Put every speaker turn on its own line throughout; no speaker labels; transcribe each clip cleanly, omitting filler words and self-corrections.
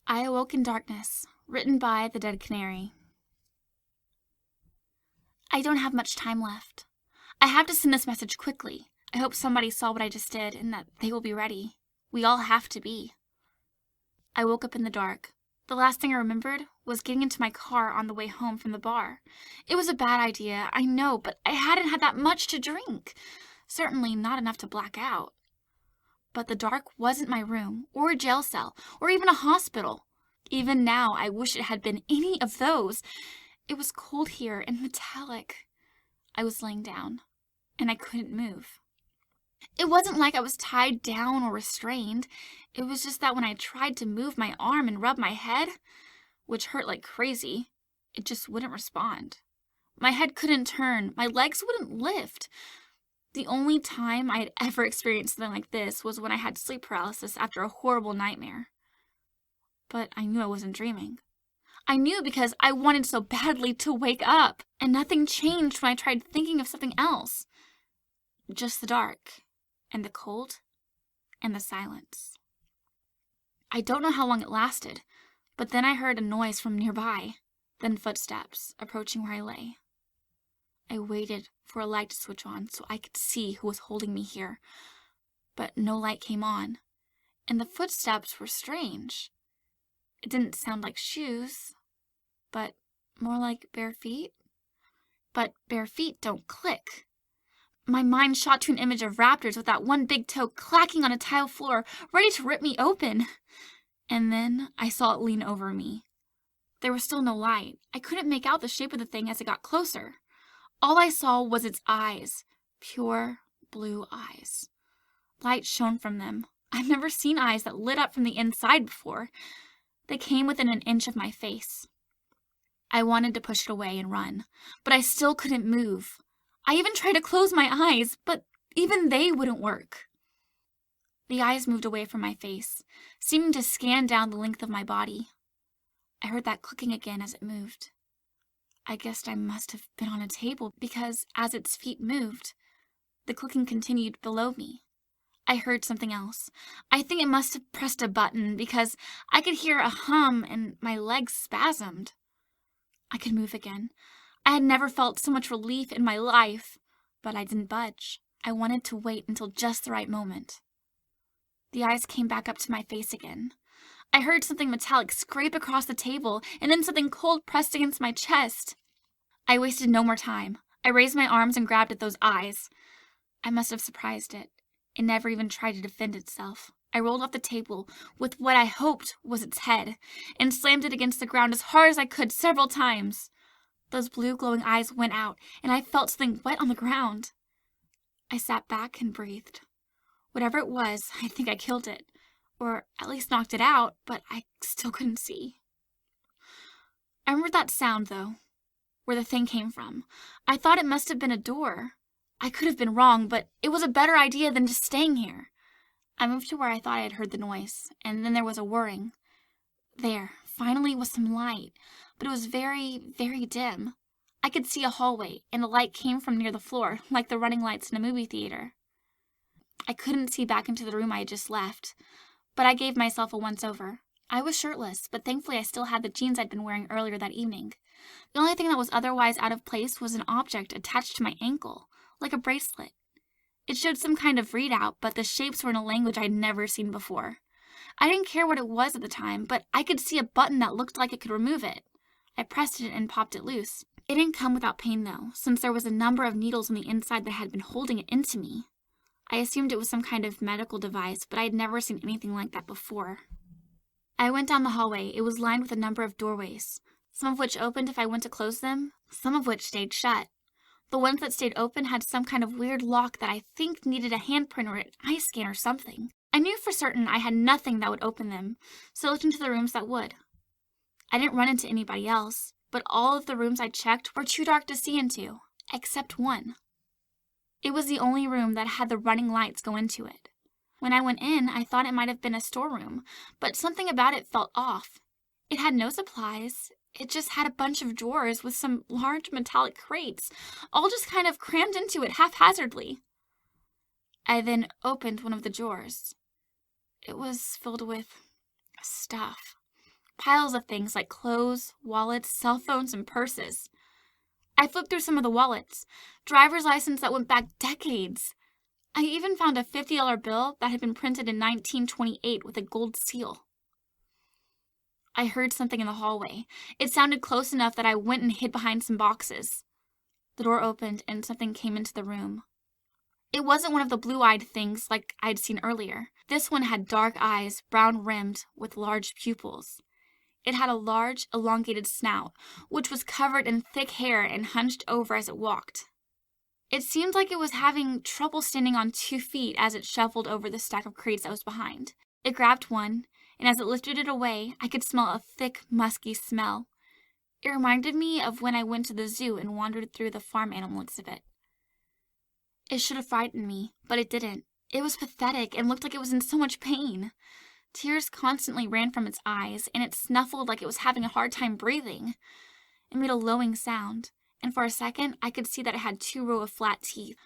I Awoke in Darkness, written by the Dead Canary. I don't have much time left. I have to send this message quickly. I hope somebody saw what I just did and that they will be ready. We all have to be. I woke up in the dark. The last thing I remembered was getting into my car on the way home from the bar. It was a bad idea, I know, but I hadn't had that much to drink. Certainly not enough to black out. But the dark wasn't my room, or a jail cell, or even a hospital. Even now, I wish it had been any of those. It was cold here and metallic. I was laying down, and I couldn't move. It wasn't like I was tied down or restrained. It was just that when I tried to move my arm and rub my head, which hurt like crazy, it just wouldn't respond. My head couldn't turn. My legs wouldn't lift. The only time I had ever experienced something like this was when I had sleep paralysis after a horrible nightmare. But I knew I wasn't dreaming. I knew because I wanted so badly to wake up, and nothing changed when I tried thinking of something else. Just the dark, and the cold, and the silence. I don't know how long it lasted, but then I heard a noise from nearby, then footsteps approaching where I lay. I waited for a light to switch on so I could see who was holding me here, but no light came on, and the footsteps were strange. It didn't sound like shoes, but more like bare feet. But bare feet don't click. My mind shot to an image of raptors with that one big toe clacking on a tile floor, ready to rip me open. And then I saw it lean over me. There was still no light. I couldn't make out the shape of the thing as it got closer. All I saw was its eyes, pure blue eyes. Light shone from them. I've never seen eyes that lit up from the inside before. They came within an inch of my face. I wanted to push it away and run, but I still couldn't move. I even tried to close my eyes, but even they wouldn't work. The eyes moved away from my face, seeming to scan down the length of my body. I heard that clicking again as it moved. I guessed I must have been on a table because as its feet moved, the clicking continued below me. I heard something else. I think it must have pressed a button because I could hear a hum and my legs spasmed. I could move again. I had never felt so much relief in my life, but I didn't budge. I wanted to wait until just the right moment. The eyes came back up to my face again. I heard something metallic scrape across the table, and then something cold pressed against my chest. I wasted no more time. I raised my arms and grabbed at those eyes. I must have surprised it. It never even tried to defend itself. I rolled off the table with what I hoped was its head, and slammed it against the ground as hard as I could several times. Those blue glowing eyes went out, and I felt something wet on the ground. I sat back and breathed. Whatever it was, I think I killed it. Or at least knocked it out, but I still couldn't see. I remember that sound, though, where the thing came from. I thought it must have been a door. I could have been wrong, but it was a better idea than just staying here. I moved to where I thought I had heard the noise, and then there was a whirring. There, finally, was some light, but it was very, very dim. I could see a hallway, and the light came from near the floor, like the running lights in a movie theater. I couldn't see back into the room I had just left, but I gave myself a once-over. I was shirtless, but thankfully I still had the jeans I'd been wearing earlier that evening. The only thing that was otherwise out of place was an object attached to my ankle, like a bracelet. It showed some kind of readout, but the shapes were in a language I'd never seen before. I didn't care what it was at the time, but I could see a button that looked like it could remove it. I pressed it and popped it loose. It didn't come without pain, though, since there was a number of needles on the inside that had been holding it into me. I assumed it was some kind of medical device, but I had never seen anything like that before. I went down the hallway. It was lined with a number of doorways, some of which opened if I went to close them, some of which stayed shut. The ones that stayed open had some kind of weird lock that I think needed a handprint or an eye scan or something. I knew for certain I had nothing that would open them, so I looked into the rooms that would. I didn't run into anybody else, but all of the rooms I checked were too dark to see into, except one. It was the only room that had the running lights go into it. When I went in, I thought it might have been a storeroom, but something about it felt off. It had no supplies. It just had a bunch of drawers with some large metallic crates, all just kind of crammed into it haphazardly. I then opened one of the drawers. It was filled with stuff. Piles of things like clothes, wallets, cell phones, and purses. I flipped through some of the wallets. Driver's license that went back decades. I even found a $50 bill that had been printed in 1928 with a gold seal. I heard something in the hallway. It sounded close enough that I went and hid behind some boxes. The door opened and something came into the room. It wasn't one of the blue-eyed things like I'd seen earlier. This one had dark eyes, brown-rimmed, with large pupils. It had a large, elongated snout, which was covered in thick hair and hunched over as it walked. It seemed like it was having trouble standing on 2 feet as it shuffled over the stack of crates that was behind. It grabbed one, and as it lifted it away, I could smell a thick, musky smell. It reminded me of when I went to the zoo and wandered through the farm animal exhibit. It should have frightened me, but it didn't. It was pathetic and looked like it was in so much pain. Tears constantly ran from its eyes, and it snuffled like it was having a hard time breathing. It made a lowing sound, and for a second I could see that it had 2 rows of flat teeth,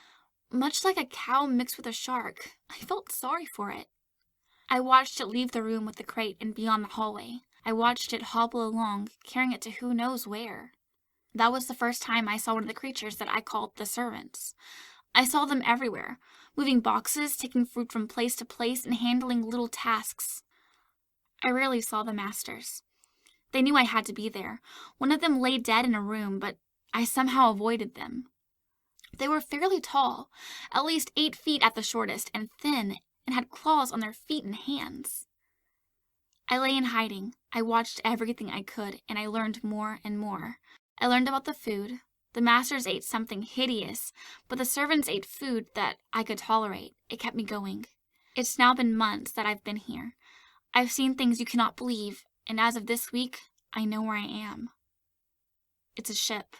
much like a cow mixed with a shark. I felt sorry for it. I watched it leave the room with the crate and beyond the hallway. I watched it hobble along, carrying it to who knows where. That was the first time I saw one of the creatures that I called the servants. I saw them everywhere, moving boxes, taking fruit from place to place, and handling little tasks. I rarely saw the masters. They knew I had to be there. One of them lay dead in a room, but I somehow avoided them. They were fairly tall, at least 8 feet at the shortest, and thin, and had claws on their feet and hands. I lay in hiding. I watched everything I could, and I learned more and more. I learned about the food. The masters ate something hideous, but the servants ate food that I could tolerate. It kept me going. It's now been months that I've been here. I've seen things you cannot believe, and as of this week, I know where I am. It's a ship.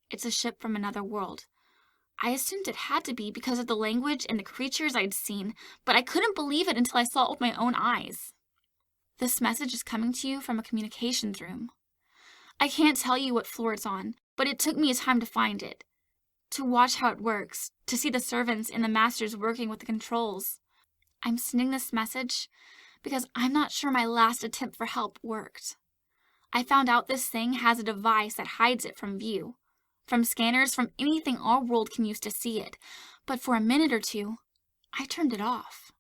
It's a ship from another world. I assumed it had to be because of the language and the creatures I'd seen, but I couldn't believe it until I saw it with my own eyes. This message is coming to you from a communications room. I can't tell you what floor it's on, but it took me a time to find it, to watch how it works, to see the servants and the masters working with the controls. I'm sending this message because I'm not sure my last attempt for help worked. I found out this thing has a device that hides it from view, from scanners, from anything our world can use to see it, but for a minute or two, I turned it off.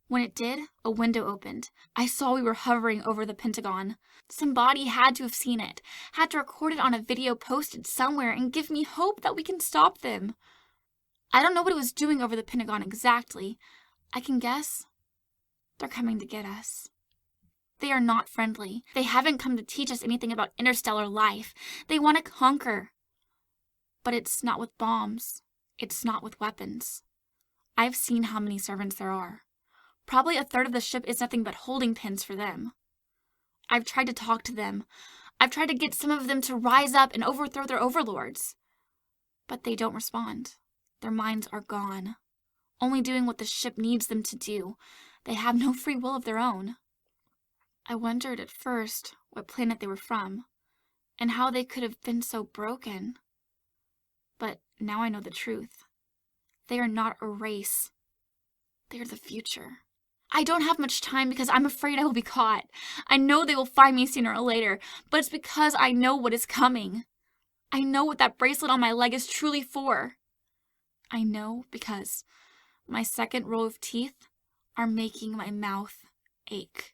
When it did, a window opened. I saw we were hovering over the Pentagon. Somebody had to have seen it, had to record it on a video posted somewhere and give me hope that we can stop them. I don't know what it was doing over the Pentagon exactly. I can guess. They're coming to get us. They are not friendly. They haven't come to teach us anything about interstellar life. They want to conquer. But it's not with bombs. It's not with weapons. I've seen how many servants there are. Probably a third of the ship is nothing but holding pens for them. I've tried to talk to them. I've tried to get some of them to rise up and overthrow their overlords. But they don't respond. Their minds are gone, only doing what the ship needs them to do. They have no free will of their own. I wondered at first what planet they were from, and how they could have been so broken. But now I know the truth. They are not a race. They are the future. I don't have much time because I'm afraid I will be caught. I know they will find me sooner or later, but it's because I know what is coming. I know what that bracelet on my leg is truly for. I know because my second row of teeth are making my mouth ache.